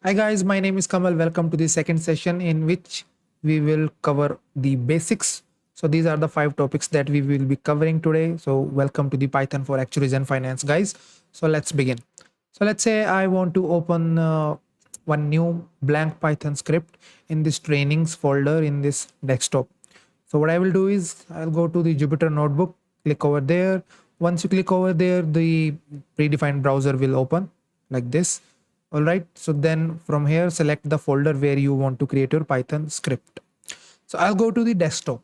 Hi guys, my name is Kamal. Welcome to the second session in which we will cover the basics. So these are the five topics that we will be covering today. So welcome to the Python for Actuaries and Finance guys. So let's begin. So let's say I want to open one new blank Python script in this trainings folder in this desktop. So what I will do is I'll go to the Jupyter notebook, click over there. Once you click over there, the predefined browser will open like this. All right. So then from here, select the folder where you want to create your Python script. So I'll go to the desktop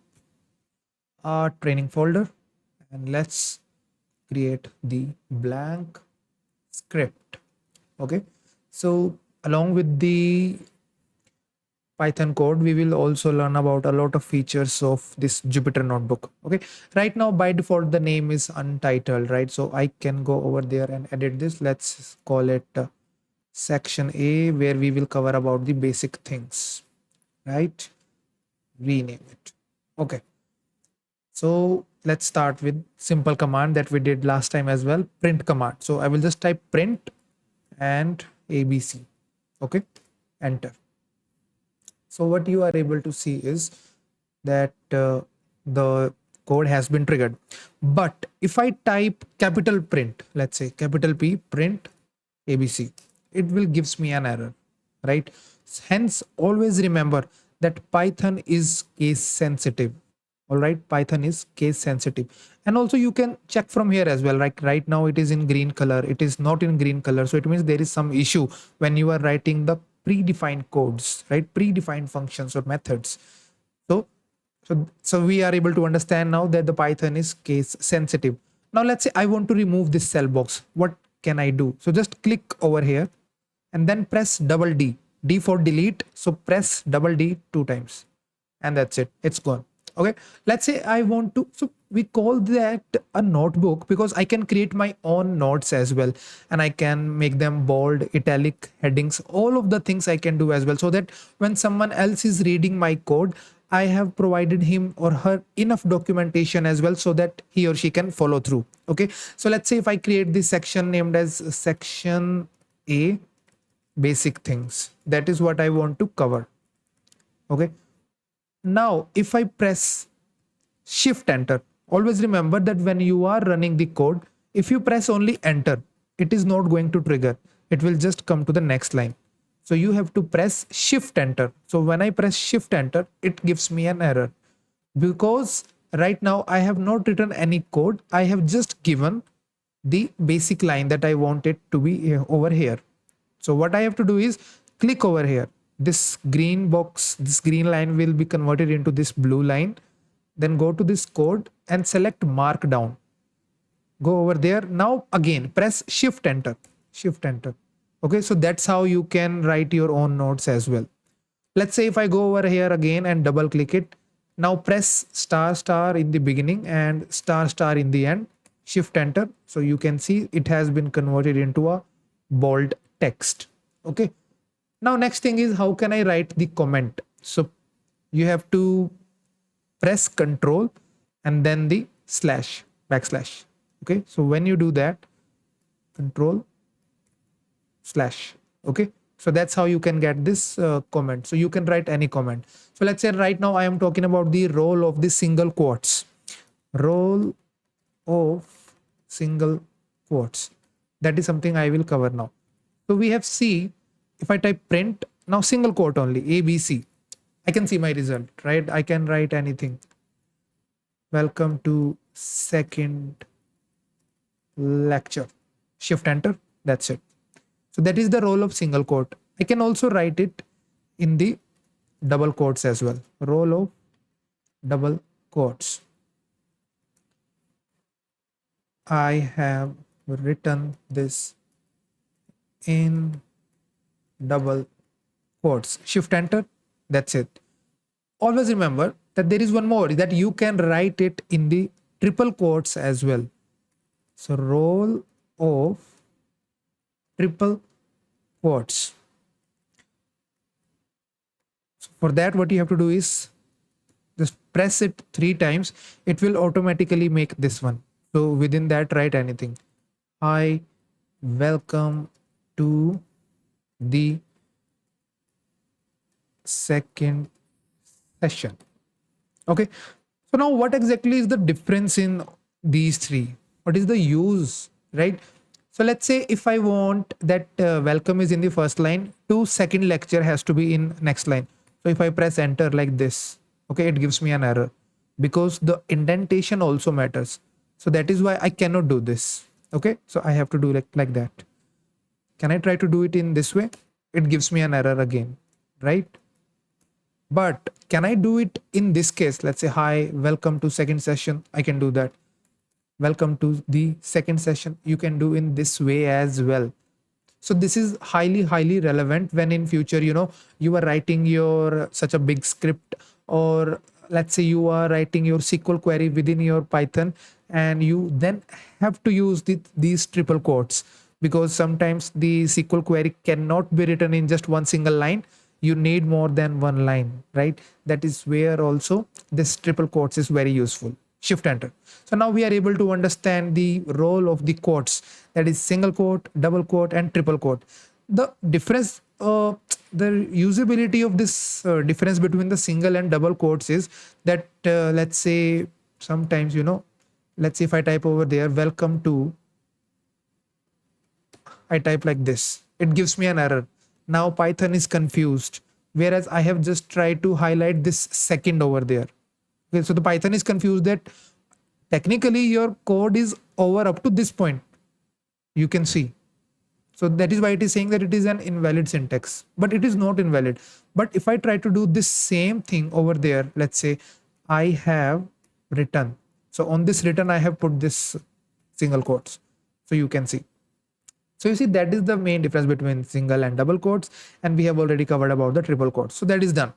training folder and let's create the blank script. Okay. So along with the Python code, we will also learn about a lot of features of this Jupyter notebook. Okay. Right now, by default, the name is untitled, right? So I can go over there and edit this. Let's call it section A, where we will cover about the basic things, right? Rename it. Okay. So let's start with simple command that we did last time as well, print command. So I will just type print and ABC. Okay. Enter. So what you are able to see is that the code has been triggered. But if I type capital print, let's say capital P print ABC, it will gives me an error, right? Hence, always remember that Python is case sensitive. All right, Python is case sensitive. And also you can check from here as well. Like right now it is in green color, it is not in green color. So it means there is some issue when you are writing the predefined codes, right? Predefined functions or methods. So so we are able to understand now that the Python is case sensitive. Now let's say I want to remove this cell box. What can I do? So just click over here and then press double D. D for delete. So press double D two times and that's it. It's gone. Okay. Let's say I want to, so we call that a notebook because I can create my own notes as well, and I can make them bold, italic, headings, all of the things I can do as well, so that when someone else is reading my code, I have provided him or her enough documentation as well so that he or she can follow through. Okay. So let's say if I create this section named as section A, basic things, that is what I want to cover. Okay. Now, if I press shift enter, always remember that when you are running the code, if you press only enter, it is not going to trigger. It will just come to the next line. So you have to press shift enter. So when I press shift enter, it gives me an error because right now I have not written any code. I have just given the basic line that I want it to be over here. So what I have to do is click over here. This green box, this green line will be converted into this blue line. Then go to this code and select markdown. Go over there. Now again, press shift enter, shift enter. Okay. So that's how you can write your own notes as well. Let's say if I go over here again and double click it. Now press star star in the beginning and star star in the end. Shift enter. So you can see it has been converted into a bold text. Okay. Now next thing is how can I write the comment? So you have to press control and then the slash backslash. Okay. So when you do that, control slash. Okay. So that's how you can get this comment. So you can write any comment. So let's say right now I am talking about the role of the single quotes. Role of single quotes. That is something I will cover now. So we have C. If I type print, now single quote only, ABC, I can see my result, right? I can write anything. Welcome to second lecture. Shift enter. That's it. So that is the role of single quote. I can also write it in the double quotes as well. Role of double quotes. I have written this in double quotes. Shift enter. That's it. Always remember that there is one more that you can write it in the triple quotes as well. So role of triple quotes. So for that, what you have to do is just press it three times. It will automatically make this one. So within that, write anything. Hi, welcome to the second session. Okay. So now what exactly is the difference in these three? What is the use, right? So let's say if I want that welcome is in the first line, to second lecture has to be in next line. So if I press enter like this, okay, it gives me an error because the indentation also matters. So that is why I cannot do this. Okay. So I have to do like that. Can I try to do it in this way? It gives me an error again, right? But can I do it in this case? Let's say, hi, welcome to second session. I can do that. Welcome to the second session. You can do in this way as well. So this is highly relevant when in future, you are writing your such a big script, or let's say you are writing your SQL query within your Python, and you then have to use these triple quotes, because sometimes the SQL query cannot be written in just one single line. You need more than one line, right? That is where also this triple quotes is very useful. Shift enter. So now we are able to understand the role of the quotes, that is single quote, double quote, and triple quote. The difference, the usability of this difference between the single and double quotes is that, let's say sometimes, let's say if I type over there, welcome to, I type like this, it gives me an error. Now Python is confused, whereas I have just tried to highlight this second over there. Okay, so the Python is confused that technically your code is over up to this point. You can see. So that is why it is saying that it is an invalid syntax, but it is not invalid. But if I try to do this same thing over there, let's say I have written. So on this written, I have put this single quotes. So you can see. So you see, that is the main difference between single and double quotes. And we have already covered about the triple quotes. So that is done.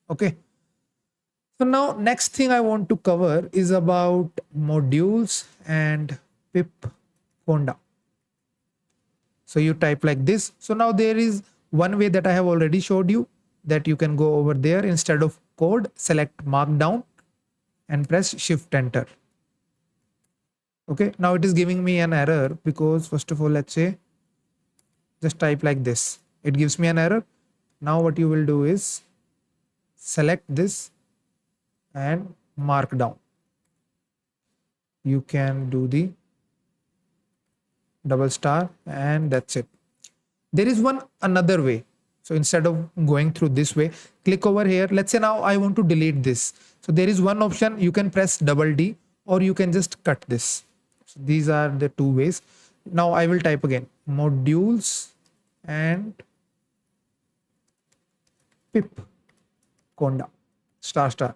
Okay. So now next thing I want to cover is about modules and pip conda. So you type like this. So now there is one way that I have already showed you, that you can go over there, instead of code, select markdown and press shift enter. Okay. Now it is giving me an error because first of all, let's say just type like this. It gives me an error. Now what you will do is select this and mark down. You can do the double star and that's it. There is one another way. So instead of going through this way, click over here. Let's say now I want to delete this. So there is one option, you can press double D, or you can just cut this. So these are the two ways. Now I will type again, modules and pip conda star star.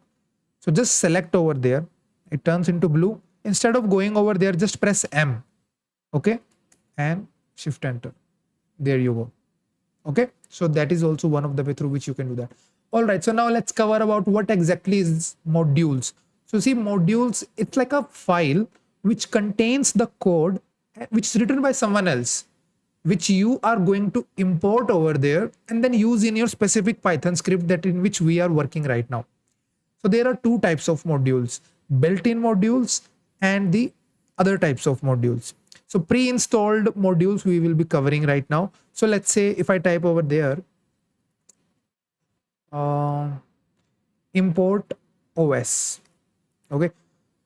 So just select over there. It turns into blue. Instead of going over there, just press M. Okay. And shift enter. There you go. Okay. So that is also one of the way through which you can do that. All right. So now let's cover about what exactly is modules. So see, modules, it's like a file which contains the code which is written by someone else, which you are going to import over there and then use in your specific Python script that in which we are working right now. So there are two types of modules, built-in modules and the other types of modules. So pre-installed modules we will be covering right now. So let's say if I type over there, import OS. Okay.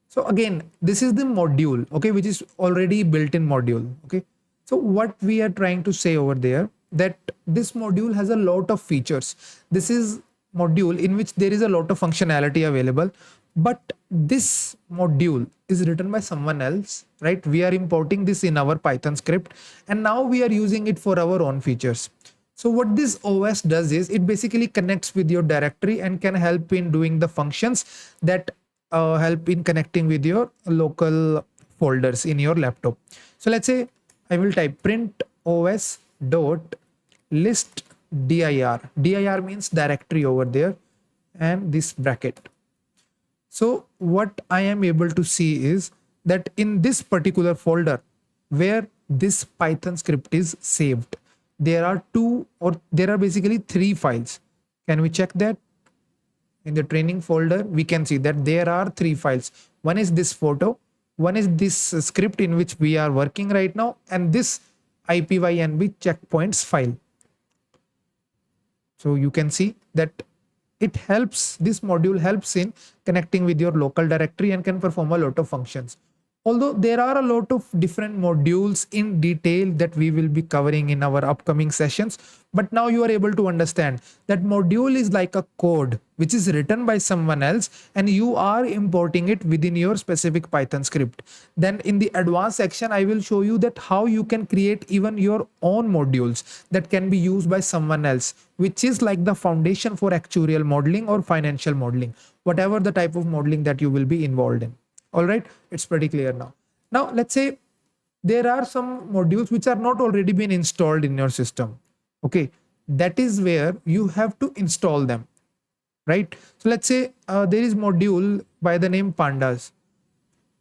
So again, this is the module, okay, which is already built-in module. Okay. So what we are trying to say over there, that this module has a lot of features. This is module in which there is a lot of functionality available, but this module is written by someone else, right? We are importing this in our Python script and now we are using it for our own features. So what this OS does is it basically connects with your directory and can help in doing the functions that help in connecting with your local folders in your laptop. So let's say I will type print os dot list dir. Dir means directory over there and this bracket. So what I am able to see is that in this particular folder where this Python script is saved, there are there are basically three files. Can we check that? In the training folder, we can see that there are three files. One is this photo, one is this script in which we are working right now, and this IPYNB checkpoints file. So you can see that This module helps in connecting with your local directory and can perform a lot of functions. Although there are a lot of different modules in detail that we will be covering in our upcoming sessions, but now you are able to understand that module is like a code which is written by someone else and you are importing it within your specific Python script. Then in the advanced section I will show you that how you can create even your own modules that can be used by someone else, which is like the foundation for actuarial modeling or financial modeling, whatever the type of modeling that you will be involved in. All right, it's pretty clear now. Now let's say there are some modules which are not already been installed in your system. Okay, that is where you have to install them, right? So let's say there is module by the name pandas.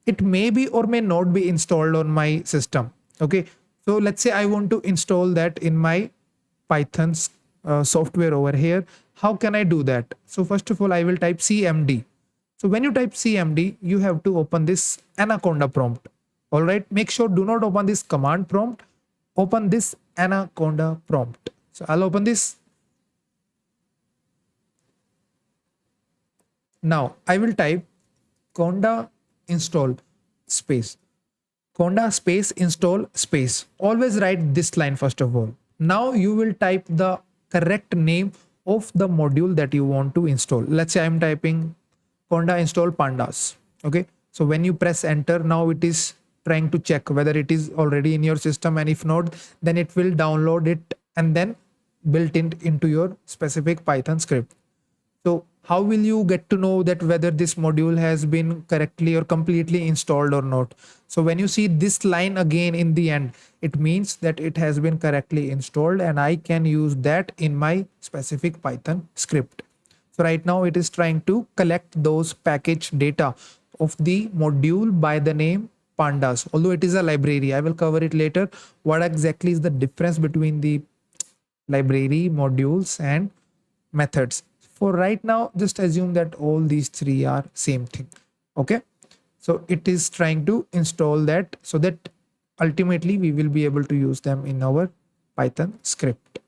It may be or may not be installed on my system. Okay, so let's say I want to install that in my Python's software over here. How can I do that? So first of all I will type cmd. So when you type cmd, you have to open this anaconda prompt. All right, make sure do not open this command prompt, open this anaconda prompt. So I'll open this. Now I will type conda install space, conda space install space. Always write this line first of all. Now you will type the correct name of the module that you want to install. Let's say I'm typing conda install pandas. Okay, so when you press enter, now it is trying to check whether it is already in your system, and if not, then it will download it and then built in into your specific Python script. So how will you get to know that whether this module has been correctly or completely installed or not? So when you see this line again in the end, it means that it has been correctly installed and I can use that in my specific Python script. So right now it is trying to collect those package data of the module by the name pandas. Although it is a library, I will cover it later. What exactly is the difference between the library, modules, and methods? For right now, just assume that all these three are same thing. Okay, so it is trying to install that so that ultimately we will be able to use them in our Python script.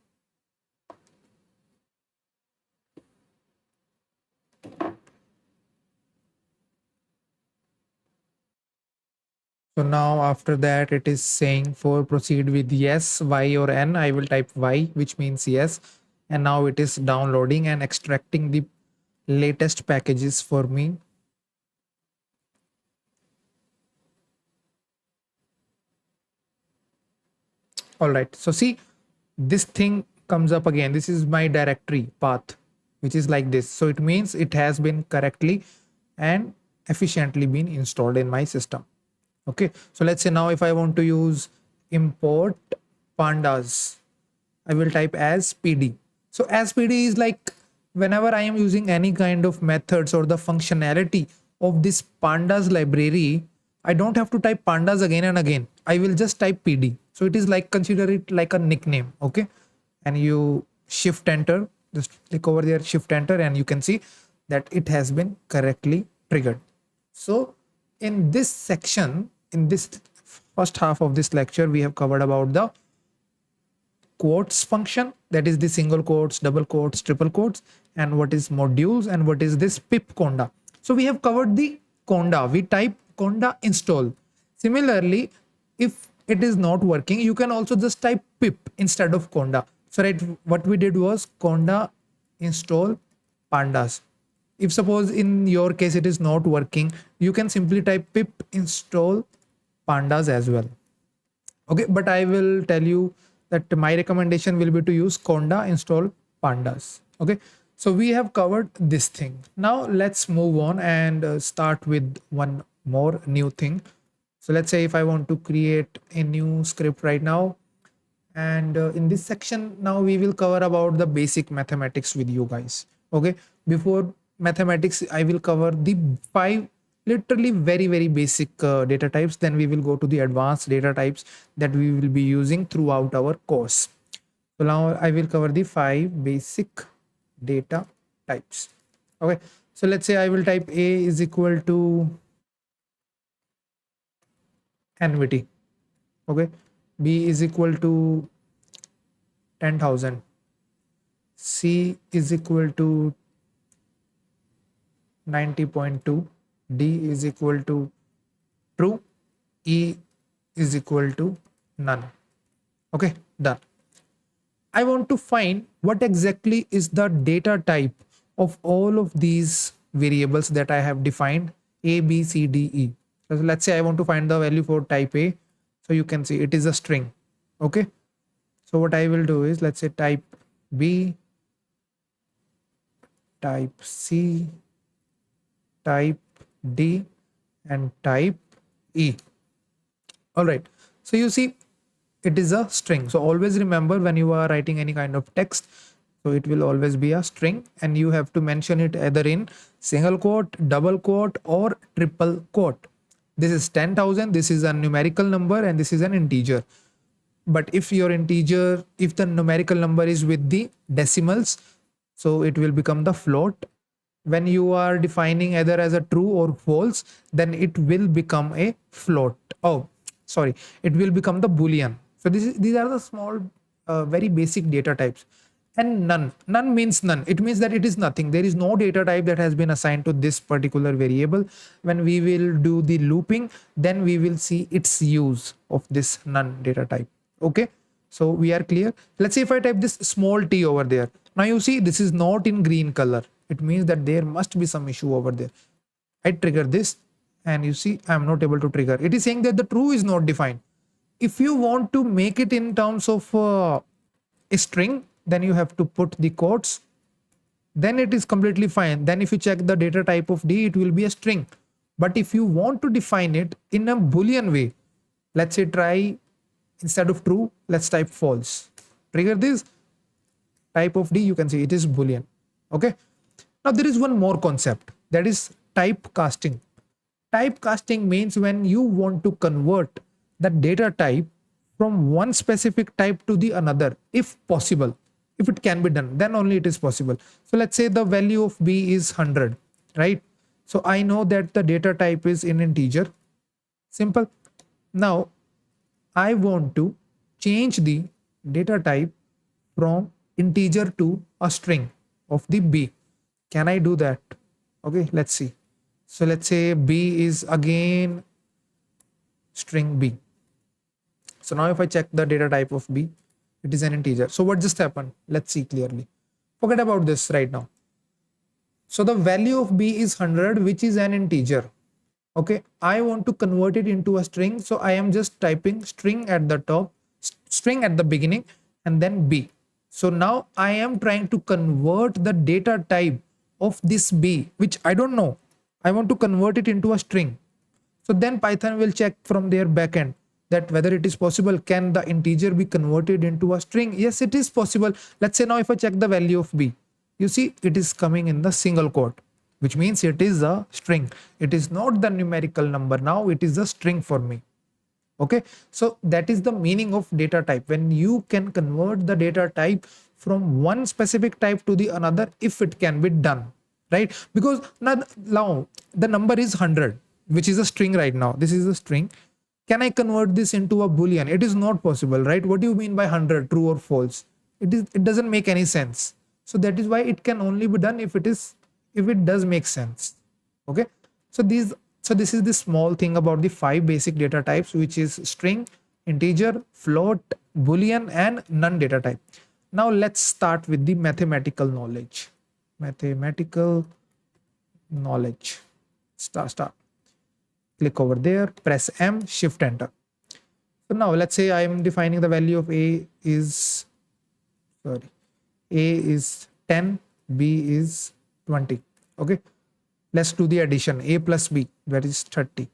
So now after that it is saying for proceed with yes, y or n. I will type y, which means yes, and now it is downloading and extracting the latest packages for me. All right, so see, this thing comes up again. This is my directory path, which is like this. So it means it has been correctly and efficiently been installed in my system. Okay, so let's say now if I want to use import pandas, I will type as pd. So as pd is like whenever I am using any kind of methods or the functionality of this pandas library, I don't have to type pandas again and again. I will just type pd. So it is like, consider it like a nickname. Okay, and you shift enter, just click over there, shift enter, and you can see that it has been correctly triggered. So in this section, in this first half of this lecture, we have covered about the quotes function, that is the single quotes, double quotes, triple quotes, and what is modules, and what is this pip conda. So we have covered the conda. We type conda install. Similarly, if it is not working, you can also just type pip instead of conda. So right, what we did was conda install pandas. If suppose in your case it is not working, you can simply type pip install pandas as well. Okay, but I will tell you that my recommendation will be to use conda install pandas. Okay, so we have covered this thing. Now let's move on and start with one more new thing. So let's say if I want to create a new script right now, and in this section now we will cover about the basic mathematics with you guys. Okay, before mathematics I will cover the five literally very basic data types, then we will go to the advanced data types that we will be using throughout our course. So now I will cover the five basic data types. Okay, so let's say I will type a is equal to annuity. Okay, b is equal to 10,000, c is equal to 90.2, D is equal to true, E is equal to none. Okay, done. I want to find what exactly is the data type of all of these variables that I have defined A, B, C, D, E. So let's say I want to find the value for type A. So you can see it is a string. Okay. So what I will do is, let's say type B, type C, type D, and type E. All right. So you see it is a string. So always remember when you are writing any kind of text, so it will always be a string and you have to mention it either in single quote, double quote, or triple quote. This is 10,000. This is a numerical number and this is an integer. But if your integer, if the numerical number is with the decimals, so it will become the float. When you are defining either as a true or false, then it will become a float. Oh, sorry, it will become the boolean. So these are the small very basic data types. And none means none. It means that it is nothing. There is no data type that has been assigned to this particular variable. When we will do the looping, then we will see its use of this none data type. Okay, so we are clear. Let's say if I type this small t over there, now you see this is not in green color. It means that there must be some issue over there. I trigger this and you see I am not able to trigger. It is saying that the true is not defined. If you want to make it in terms of a string, then you have to put the quotes, then it is completely fine. Then if you check the data type of D, it will be a string. But if you want to define it in a boolean way, let's say try, instead of true, let's type false. Trigger this type of D, you can see it is boolean. Okay. Now there is one more concept, that is typecasting. Typecasting means when you want to convert the data type from one specific type to the another, if possible, if it can be done, then only it is possible. So let's say the value of B is 100, right? So I know that the data type is in integer. Simple. Now I want to change the data type from integer to a string of the B. Can I do that? Okay, let's see. So let's say B is again string B. So now if I check the data type of B, it is an integer. So what just happened? Let's see clearly. Forget about this right now. So the value of B is 100, which is an integer. Okay, I want to convert it into a string. So I am just typing string at the top, string at the beginning, and then B. So now I am trying to convert the data type of this B, which I don't know. I want to convert it into a string. So then Python will check from their backend that whether it is possible. Can the integer be converted into a string? Yes, it is possible. Let's say now if I check the value of B, you see it is coming in the single quote, which means it is a string. It is not the numerical number. Now it is a string for me. Okay, so that is the meaning of data type. When you can convert the data type from one specific type to the another, if it can be done, right? Because now the number is 100, which is a string right now. This is a string. Can I convert this into a boolean? It is not possible, right? What do you mean by 100, true or false? It doesn't make any sense. So that is why it can only be done if it does make sense. Okay, so this is the small thing about the 5 basic data types, which is string, integer, float, boolean, and none data type. Now let's start with the mathematical knowledge. Mathematical knowledge. Start. Click over there, press M, shift enter. So now let's say I am defining the value of A is 10, B is 20. Okay, let's do the addition. A plus B, that is 30.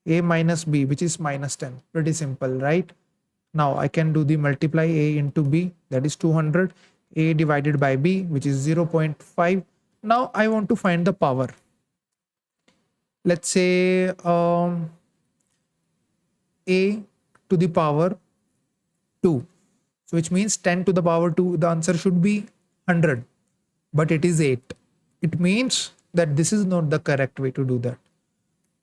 A minus B, which is minus 10. Pretty simple, right? Now I can do the multiply. A into B, that is 200. A divided by B, which is 0.5. Now I want to find the power. Let's say A to the power 2. So which means 10 to the power 2, the answer should be 100, but it is 8. It means that this is not the correct way to do that.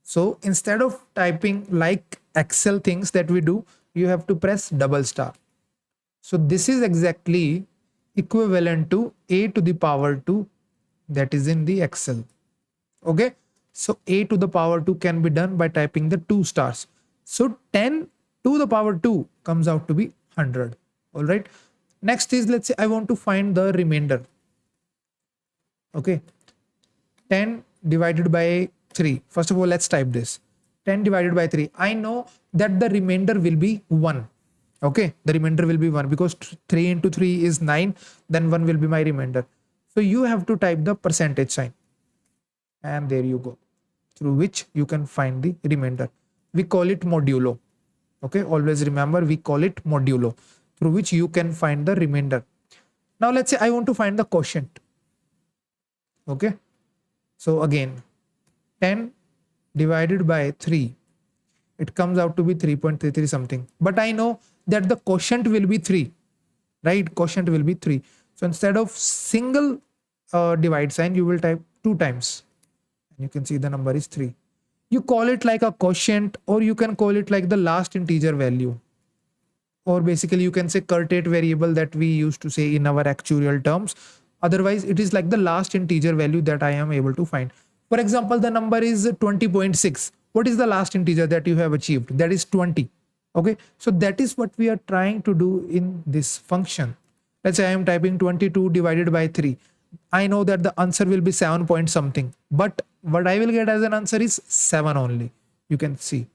So instead of typing like Excel things that we do, you have to press double star. So this is exactly equivalent to A to the power 2 that is in the Excel. Okay, so a to the power 2 can be done by typing the 2 stars. So 10 to the power 2 comes out to be 100. All right, next is, let's say I want to find the remainder. Okay, 10 divided by 3. First of all, let's type this. 10 divided by 3. I know that the remainder will be 1. Okay, the remainder will be 1 because 3 into 3 is 9. Then 1 will be my remainder. So you have to type the percentage sign. And there you go. Through which you can find the remainder. We call it modulo. Okay, always remember we call it modulo. Through which you can find the remainder. Now let's say I want to find the quotient. Okay, so again 10 divided by 3, it comes out to be 3.33 something, but I know that the quotient will be 3, right? Quotient will be 3. So instead of single divide sign, you will type 2 times and you can see the number is 3. You call it like a quotient, or you can call it like the last integer value, or basically you can say curtate variable that we used to say in our actuarial terms. Otherwise it is like the last integer value that I am able to find. For example, the number is 20.6. What is the last integer that you have achieved? That is 20. Okay, so that is what we are trying to do in this function. Let's say I am typing 22 divided by 3. I know that the answer will be 7 point something, but what I will get as an answer is 7 only. You can see,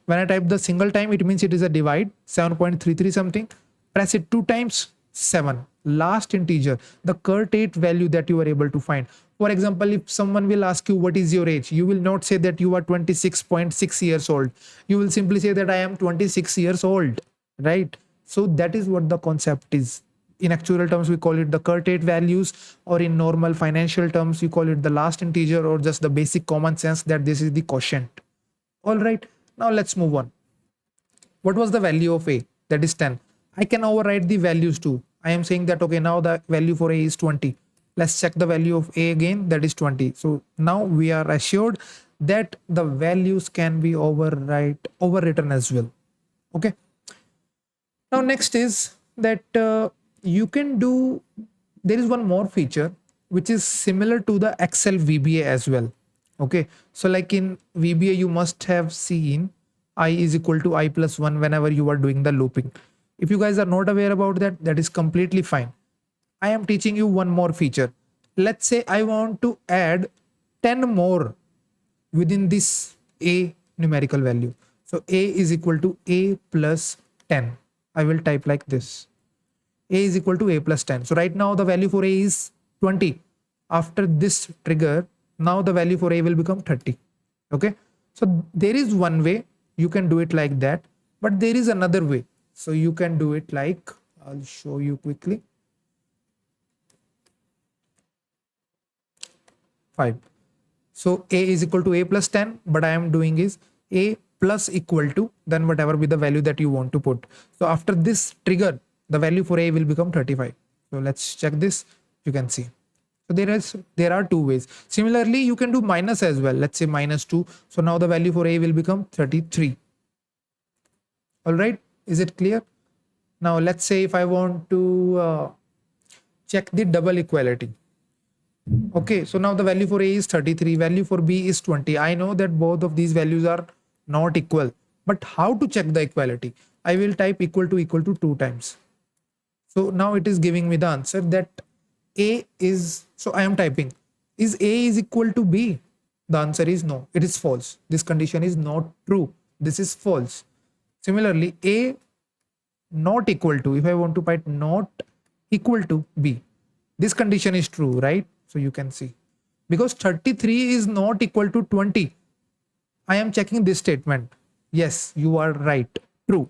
when I type the single time, it means it is a divide, 7.33 something. Press it 2 times, 7. Last integer, the curtate value that you are able to find. For example, if someone will ask you what is your age, you will not say that you are 26.6 years old. You will simply say that I am 26 years old, right? So that is what the concept is. In actuarial terms, we call it the curtate values, or in normal financial terms, you call it the last integer, or just the basic common sense that this is the quotient. All right, now let's move on. What was the value of a? That is 10. I can overwrite the values too. I am saying that, okay, now the value for a is 20. Let's check the value of a again, that is 20. So now we are assured that the values can be overwritten as well. Okay, now next is that you can do, there is one more feature which is similar to the Excel VBA as well. Okay, so like in VBA you must have seen I is equal to I plus 1 whenever you are doing the looping. If you guys are not aware about that, that is completely fine. I am teaching you one more feature. Let's say I want to add 10 more within this a numerical value. So a is equal to a plus 10. I will type like this. A is equal to a plus 10. So right now the value for a is 20. After this trigger, now the value for a will become 30. Okay, so there is one way you can do it like that, but there is another way. So you can do it like, I'll show you quickly. 5. So a is equal to a plus 10, but I am doing is a plus equal to, then whatever be the value that you want to put. So after this trigger, the value for a will become 35. So let's check this. You can see. So there are two ways. Similarly, you can do minus as well. Let's say minus 2. So now the value for a will become 33. All right. Is it clear? Now let's say if I want to check the double equality. Okay, so now the value for a is 33, value for b is 20. I know that both of these values are not equal, but how to check the equality? I will type equal to 2 times. So now it is giving me the answer that a is, so I am typing, is a is equal to b? The answer is no, it is false. This condition is not true. This is false. Similarly, a not equal to, if I want to write not equal to b, this condition is true, right? So you can see, because 33 is not equal to 20. I am checking this statement. Yes, you are right. True.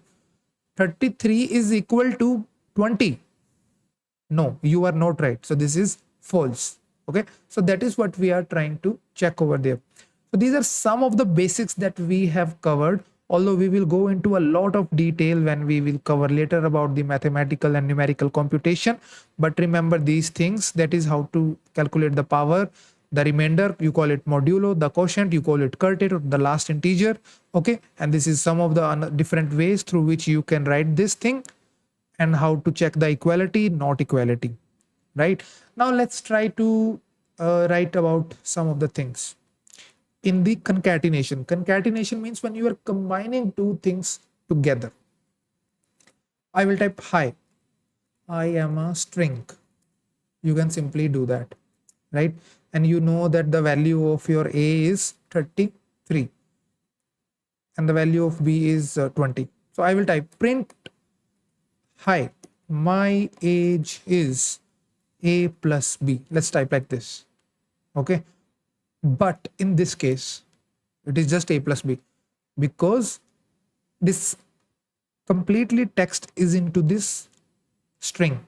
33 is equal to 20. No, you are not right. So this is false. Okay. So that is what we are trying to check over there. So these are some of the basics that we have covered, although we will go into a lot of detail when we will cover later about the mathematical and numerical computation. But remember these things, that is how to calculate the power, the remainder, you call it modulo, the quotient, you call it curtate, or the last integer. Okay. And this is some of the different ways through which you can write this thing, and how to check the equality, not equality. Right now, let's try to write about some of the things. In the concatenation, concatenation means when you are combining two things together. I will type hi, I am a string. You can simply do that, right? And you know that the value of your a is 33 and the value of b is 20. So I will type print hi, my age is a plus b. Let's type like this. Okay, but in this case it is just a plus b because this completely text is into this string.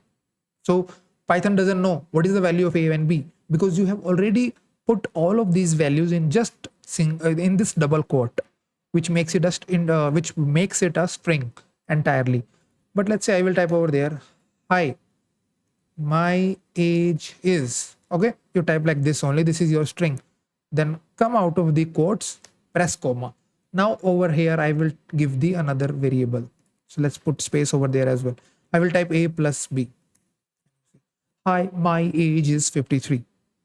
So Python doesn't know what is the value of a and b because you have already put all of these values in just in this double quote, which makes it which makes it a string entirely. But let's say I will type over there, hi, my age is, okay, you type like this only, this is your string, then come out of the quotes, press comma. Now over here I will give the another variable, so let's put space over there as well. I will type a plus b. Hi, my age is 53.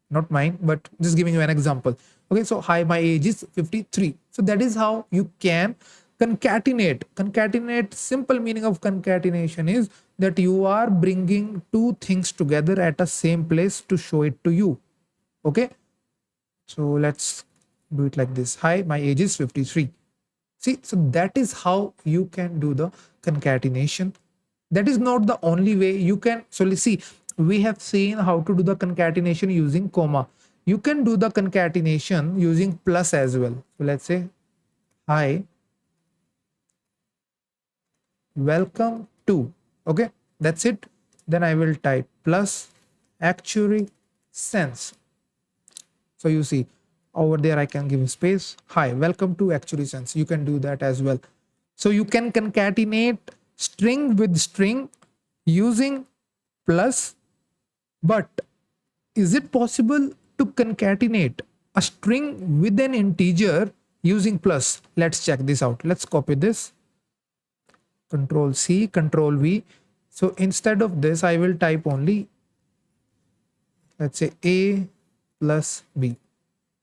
Not mine, but just giving you an example. Okay, so hi, my age is 53. So that is how you can concatenate. Concatenate, simple meaning of concatenation is that you are bringing two things together at a same place to show it to you. Okay, so let's do it like this. Hi, my age is 53. See, so that is how you can do the concatenation. That is not the only way you can. So let's see, we have seen how to do the concatenation using comma. You can do the concatenation using plus as well. So let's say, hi, welcome to. Okay, that's it. Then I will type plus actuary sense. So you see over there I can give a space. Hi, welcome to Actuary sense. You can do that as well. So you can concatenate string with string using plus, but is it possible to concatenate a string with an integer using plus? Let's check this out. Let's copy this. Control C, Control V. So instead of this, I will type only, let's say A plus B.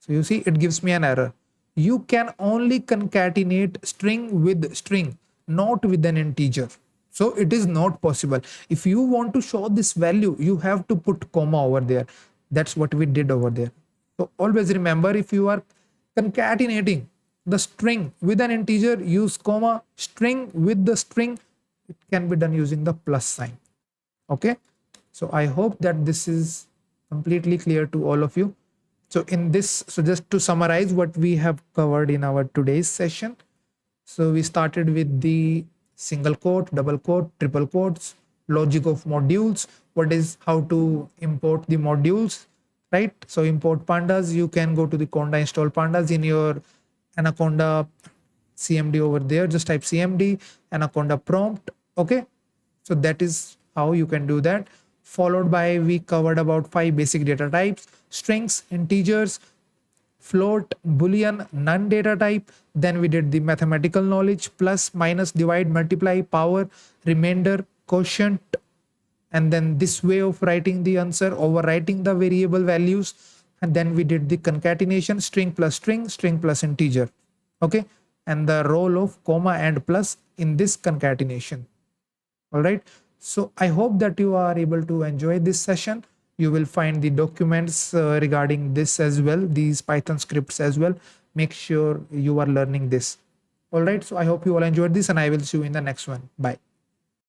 So you see, it gives me an error. You can only concatenate string with string, not with an integer. So it is not possible. If you want to show this value, you have to put comma over there. That's what we did over there. So always remember, if you are concatenating the string with an integer, use comma. String with the string, it can be done using the plus sign. Okay. So I hope that this is completely clear to all of you. So in this, so just to summarize what we have covered in our today's session. So we started with the single quote, double quote, triple quotes, logic of modules, what is how to import the modules, right? So import pandas, you can go to the conda install pandas in your Anaconda CMD over there, just type CMD, Anaconda prompt, okay? So that is how you can do that. Followed by, we covered about 5 basic data types: strings, integers, float, boolean, none data type. Then we did the mathematical knowledge: plus, minus, divide, multiply, power, remainder, quotient. And then this way of writing the answer, overwriting the variable values. And then we did the concatenation: string plus string, string plus integer. Okay, and the role of comma and plus in this concatenation. All right, so I hope that you are able to enjoy this session. You will find the documents regarding this as well, these Python scripts as well. Make sure you are learning this. All right, so I hope you all enjoyed this, and I will see you in the next one. Bye.